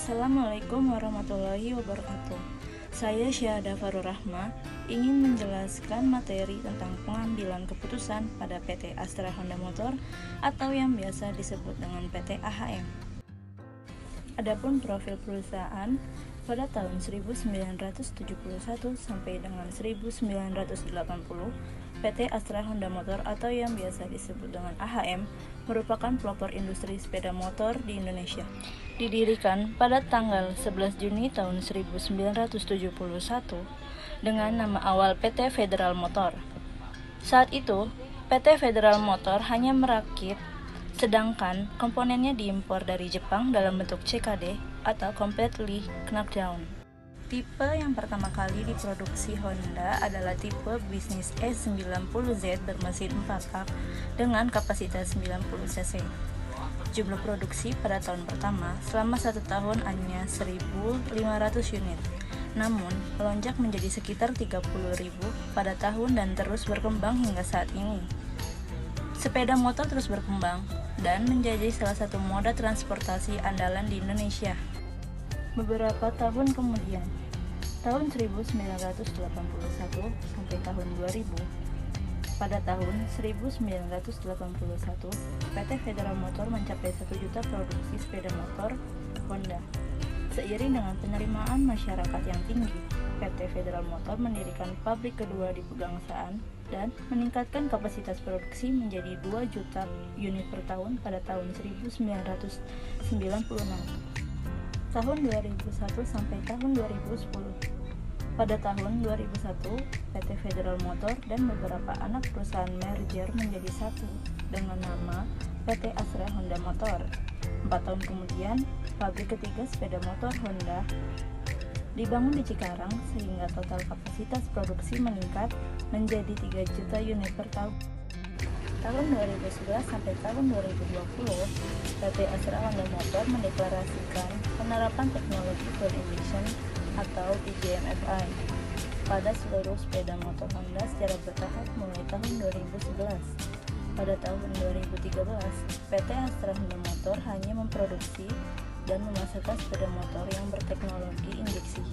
Assalamualaikum warahmatullahi wabarakatuh. Saya Syahada Farur Rahma ingin menjelaskan materi tentang pengambilan keputusan pada PT Astra Honda Motor atau yang biasa disebut dengan PT AHM. Adapun profil perusahaan pada tahun 1971 sampai dengan 1980, PT Astra Honda Motor atau yang biasa disebut dengan AHM merupakan pelopor industri sepeda motor di Indonesia. Didirikan pada tanggal 11 Juni tahun 1971 dengan nama awal PT Federal Motor. Saat itu, PT Federal Motor hanya merakit, sedangkan komponennya diimpor dari Jepang dalam bentuk CKD atau Completely Knocked Down. Tipe yang pertama kali diproduksi Honda adalah tipe bisnis E90Z bermesin 4-tak dengan kapasitas 90 cc. Jumlah produksi pada tahun pertama selama 1 tahun hanya 1.500 unit. Namun, melonjak menjadi sekitar 30.000 pada tahun dan terus berkembang hingga saat ini. Sepeda motor terus berkembang dan menjadi salah satu moda transportasi andalan di Indonesia. Beberapa tahun kemudian, tahun 1981 sampai tahun 2000, pada tahun 1981, PT Federal Motor mencapai 1 juta produksi sepeda motor Honda. Seiring dengan penerimaan masyarakat yang tinggi, PT Federal Motor mendirikan pabrik kedua di Pegangsaan dan meningkatkan kapasitas produksi menjadi 2 juta unit per tahun pada tahun 1996. Tahun 2001 sampai tahun 2010. Pada tahun 2001, PT Federal Motor dan beberapa anak perusahaan merger menjadi satu dengan nama PT Astra Honda Motor. 4 tahun kemudian, pabrik ketiga sepeda motor Honda dibangun di Cikarang sehingga total kapasitas produksi meningkat menjadi 3 juta unit per tahun. Tahun 2011 sampai tahun 2020, PT Astra Honda Motor mendeklarasikan penerapan teknologi Full Emission atau PGM-FI pada seluruh sepeda motor Honda secara bertahap mulai tahun 2011. Pada tahun 2013, PT Astra Honda Motor hanya memproduksi dan memasarkan sepeda motor yang berteknologi injeksi.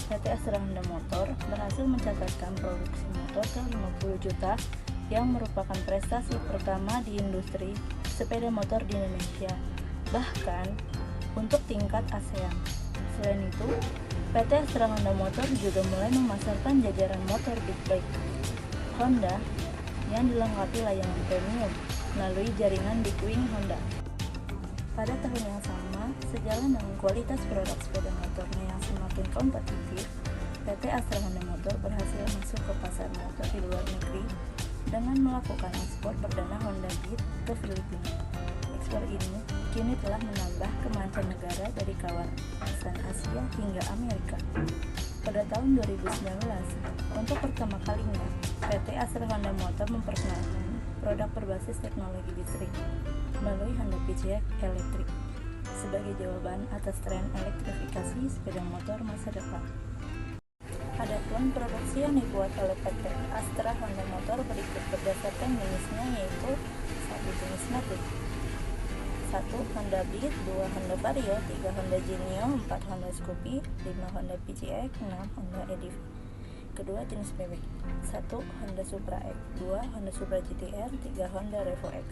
PT Astra Honda Motor berhasil mencatatkan produksi motor ke 50 juta yang merupakan prestasi pertama di industri sepeda motor di Indonesia, bahkan untuk tingkat ASEAN. Selain itu, PT Astra Honda Motor juga mulai memasarkan jajaran motor big bike Honda yang dilengkapi layanan premium melalui jaringan Big Wing Honda. Pada tahun yang sama, sejalan dengan kualitas produk sepeda motornya yang semakin kompetitif, PT Astra Honda Motor berhasil masuk ke pasar motor di luar negeri dengan melakukan ekspor perdana Honda Beat ke Filipina. Ekspor ini kini telah menambah ke mancanegara dari kawasan Asia hingga Amerika. Pada tahun 2019, untuk pertama kalinya, PT Astra Honda Motor memperkenalkan produk berbasis teknologi listrik melalui Honda PCX Electric sebagai jawaban atas tren elektrifikasi sepeda motor masa depan. Adapun produksi yang dibuat oleh PT Astra Honda Motor berikut berdasarkan jenisnya, yaitu 1 jenis Matic, 1 Honda Beat, 2 Honda Vario, 3 Honda Genio, 4 Honda Scoopy, 5 Honda PCX, 6 Honda EDV. Kedua jenis bebek, 1 Honda Supra X, 2 Honda Supra GTR, 3 Honda Revo X.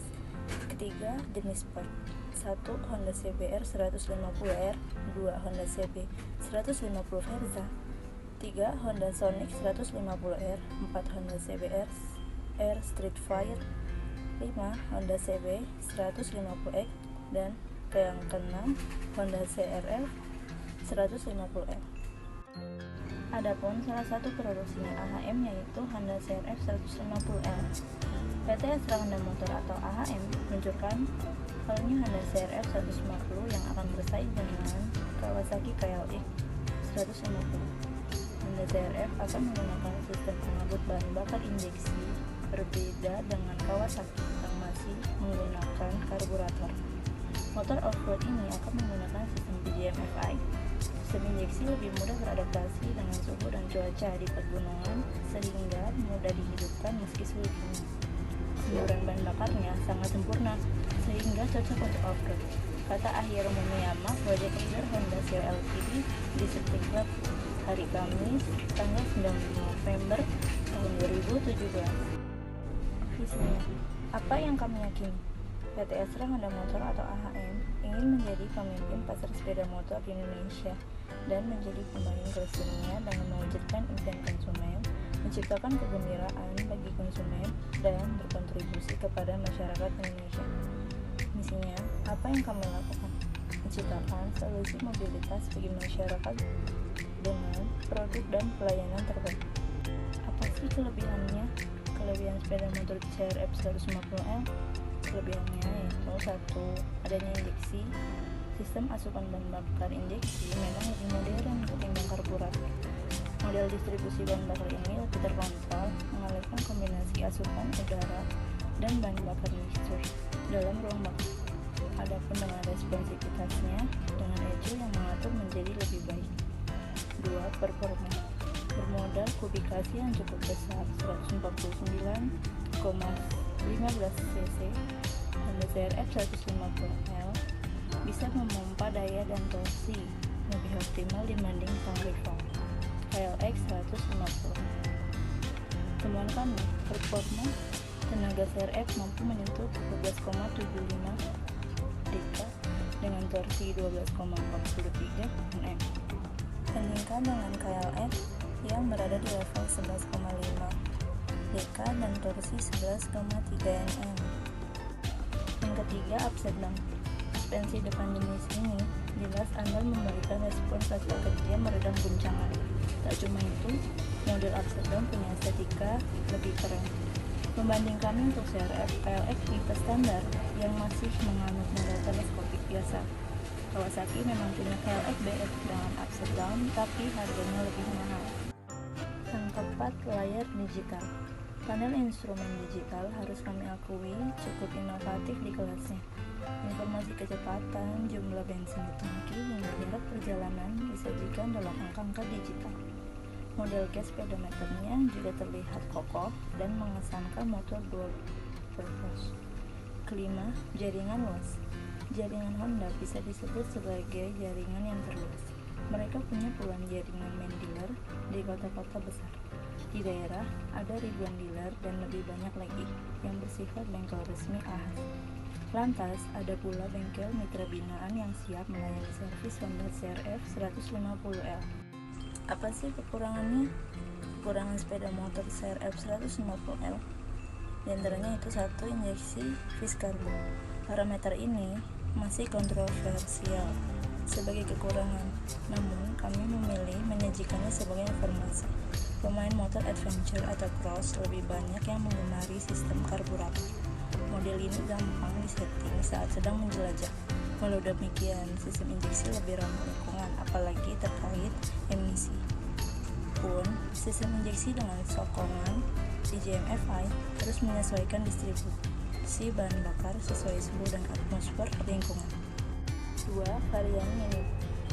Ketiga jenis Sport, 1 Honda CBR 150R, 2 Honda CB 150 Verza, 3 Honda Sonic 150R, 4 Honda CBR R Street Fire, 5 Honda CB 150X, dan yang keenam Honda CRF 150R. Adapun salah satu produksinya AHM yaitu Honda CRF 150R. PT Astra Honda Motor atau AHM meluncurkan halnya Honda CRF 150 yang akan bersaing dengan Kawasaki KLX 150. Honda CRF akan menggunakan sistem pengangkut bahan bakar injeksi berbeda dengan Kawasaki yang masih menggunakan karburator. Motor off-road ini akan menggunakan sistem PGM-FI. Sistem injeksi lebih mudah beradaptasi dengan suhu dan cuaca di pegunungan sehingga mudah dihidupkan meski sulit. Semburan bahan bakarnya sangat sempurna sehingga cocok untuk off-road. Kata Ahiro Muneyama, project leader Honda Adventure Ltd di Setingkat hari Kamis tanggal 9 November tahun 2017. Visinya, apa yang kami yakini? PT Astra Honda Motor atau AHM ingin menjadi pemimpin pasar sepeda motor di Indonesia dan menjadi pemain kelas dunia dengan mewujudkan impian konsumen, menciptakan kegembiraan bagi konsumen, dan berkontribusi kepada masyarakat Indonesia. Misinya, apa yang kami lakukan? Menciptakan solusi mobilitas bagi masyarakat dengan produk dan pelayanan terbaik. Apa sih kelebihannya? Kelebihan sepeda motor CRF 150L, kelebihannya yaitu 1. Adanya injeksi. Sistem asupan bahan bakar injeksi memang lebih modern ketimbang karburator. Model distribusi bahan bakar ini lebih terkontrol, mengalirkan kombinasi asupan udara dan bahan bakar mixture dalam ruang bakar. Adapun dengan responsivitasnya, dengan ECU yang mengatur menjadi lebih baik. 2. Performa. Bermodal kubikasi yang cukup besar 149,15 cc, Honda CRF 150L bisa memompa daya dan torsi lebih optimal dibanding sang rival KLX 150. Temuan kami, performa tenaga CRF mampu menyentuh 12,75 dk dengan torsi 12,43 Nm. Bandingkan dengan KLX yang berada di level 11,5 dk dan torsi 11,3 Nm. Yang ketiga, upside down. Suspensi depan jenis ini jelas Anda memberikan respon saat kerja meredam guncangan. Tak cuma itu, model upside down punya estetika lebih keren. Membandingkannya untuk CRF, KLX tipe standar yang masih menganut model teleskopik biasa. Kawasaki memang punya KLX BF dengan upside down, tapi harganya lebih mahal. Yang keempat, layar digital. Panel instrumen digital harus kami akui cukup inovatif di kelasnya. Informasi kecepatan, jumlah bensin di tangki, hingga jarak perjalanan disajikan dalam angka-angka digital. Model gas speedometernya juga terlihat kokoh dan mengesankan motor dual purpose. Kelima, jaringan luas. Jaringan Honda bisa disebut sebagai jaringan yang terluas. Mereka punya puluhan jaringan main dealer di kota-kota besar. Di daerah ada ribuan dealer dan lebih banyak lagi yang bersifat bengkel resmi AHAS. Lantas, ada pula bengkel mitra binaan yang siap melayani servis Honda CRF 150L. Apa sih kekurangannya? Kekurangan sepeda motor CRF 150L di antaranya itu 1. Injeksi Viscarbo. Parameter ini masih kontroversial sebagai kekurangan, namun kami memilih menyajikannya sebagai informasi. Pemain motor adventure atau cross lebih banyak yang mengemari sistem karburator. Model ini gampang disetting saat sedang menjelajah. Walau demikian, sistem injeksi lebih ramah lingkungan, apalagi terkait emisi. Pun, sistem injeksi dengan sokongan CJMFI terus menyesuaikan distribusi bahan bakar sesuai suhu dan atmosfer lingkungan. 2. Varian minim.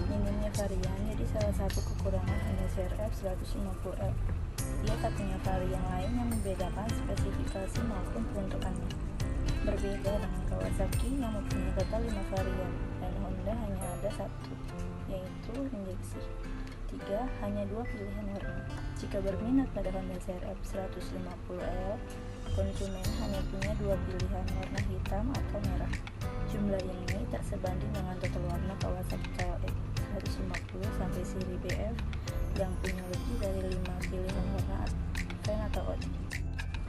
Minimnya varian jadi salah satu kekurangan Honda CRF 150L. Ia tak punya varian lain yang membedakan spesifikasi maupun peruntukannya. Berbeda dengan Kawasaki yang mempunyai total 5 varian dan Honda hanya ada 1, yaitu injeksi. 3. Hanya 2 pilihan warna. Jika berminat pada Honda CRF 150L, konsumen hanya punya 2 pilihan, warna hitam atau merah. Jumlah ini tak sebanding dengan total warna Kawasaki KLX 150 sampai seri BF yang punya lebih dari 5 pilihan warna Advent atau OD.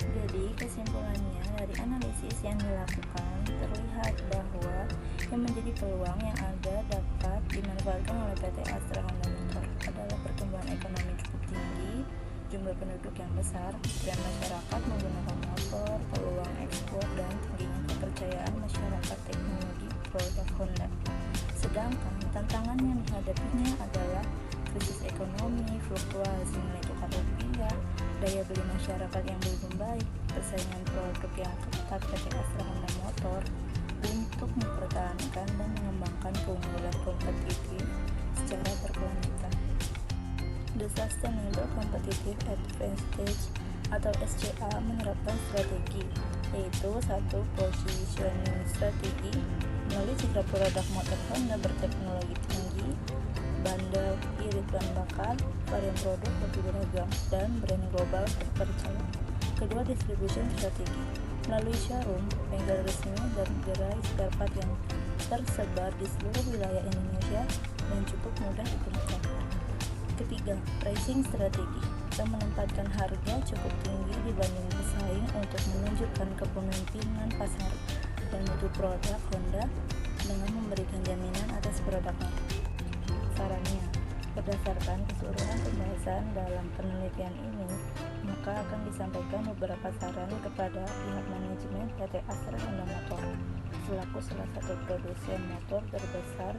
Jadi kesimpulannya dari analisis yang dilakukan terlihat bahwa yang menjadi peluang yang ada dapat dimanfaatkan oleh PT Astra Honda Motor adalah pertumbuhan ekonomi cukup tinggi, jumlah penduduk yang besar, tren masyarakat menggunakan motor, peluang ekspor, dan tingginya kepercayaan masyarakat teknologi produk Honda. Sedangkan tantangan yang dihadapinya adalah krisis ekonomi, fluktuasi nilai tukar rupiah, daya beli masyarakat yang belum membaik, persaingan produk yang ketat PT Astra Honda Motor untuk mempertahankan dan mengembangkan keunggulan kompetitif secara berkelanjutan. The Sustainable Competitive Advantage atau SCA menerapkan strategi, yaitu 1. Positioning strategi melalui citra produk motor Honda berteknologi tinggi, bandel, irit bahan bakar, varian produk lebih beragam, dan brand global terpercaya. Kedua, distribution strategi. Melalui showroom, bengkel resmi, dan gerai spare part yang tersebar di seluruh wilayah Indonesia dan cukup mudah ditemukan. Ketiga, pricing strategi. Kita menempatkan harga cukup tinggi dibanding pesaing untuk menunjukkan kepemimpinan pasar dan mutu produk Honda dengan memberikan jaminan atas produknya. Sarannya, berdasarkan keseluruhan pembahasan dalam penelitian ini, maka akan disampaikan beberapa saran kepada pihak manajemen PT Astra Honda Motor selaku salah satu produsen motor terbesar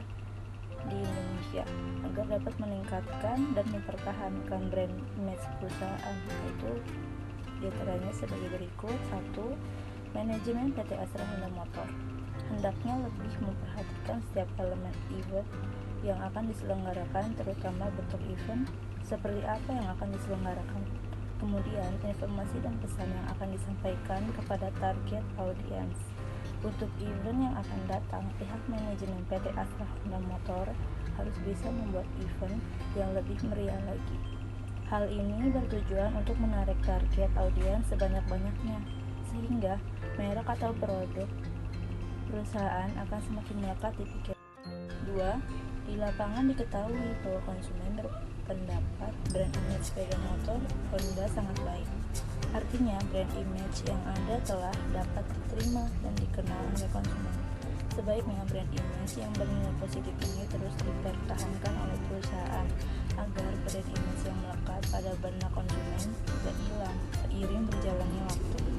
di Indonesia agar dapat meningkatkan dan mempertahankan brand image perusahaan, yaitu diantaranya sebagai berikut. 1. Manajemen PT Astra Honda Motor hendaknya lebih memperhatikan setiap elemen event yang akan diselenggarakan, terutama bentuk event seperti apa yang akan diselenggarakan. Kemudian, informasi dan pesan yang akan disampaikan kepada target audiens. Untuk event yang akan datang, pihak manajemen PT Astra Honda Motor harus bisa membuat event yang lebih meriah lagi. Hal ini bertujuan untuk menarik target audiens sebanyak-banyaknya, sehingga merek atau produk perusahaan akan semakin melekat di pikiran. 2. Di lapangan diketahui bahwa konsumen berpendapat brand image sepeda motor Honda sangat baik. Artinya, brand image yang ada telah dapat diterima dan dikenal oleh konsumen. Sebaiknya brand image yang bernilai positif ini terus dipertahankan oleh perusahaan agar brand image yang melekat pada benak konsumen tidak hilang seiring berjalannya waktu.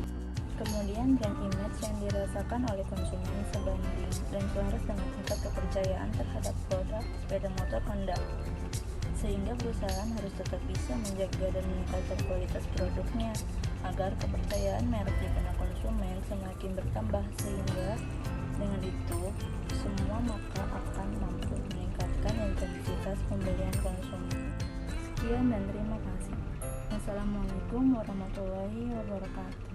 Kemudian, brand image yang dirasakan oleh konsumen sebanding dan selaras dengan tingkat kepercayaan terhadap produk sepeda motor Honda, sehingga perusahaan harus tetap bisa menjaga dan meningkatkan kualitas produknya agar kepercayaan merek di benak konsumen semakin bertambah, sehingga dengan itu semua maka akan mampu meningkatkan intensitas pembelian konsumen. Sekian dan terima kasih. Wassalamualaikum warahmatullahi wabarakatuh.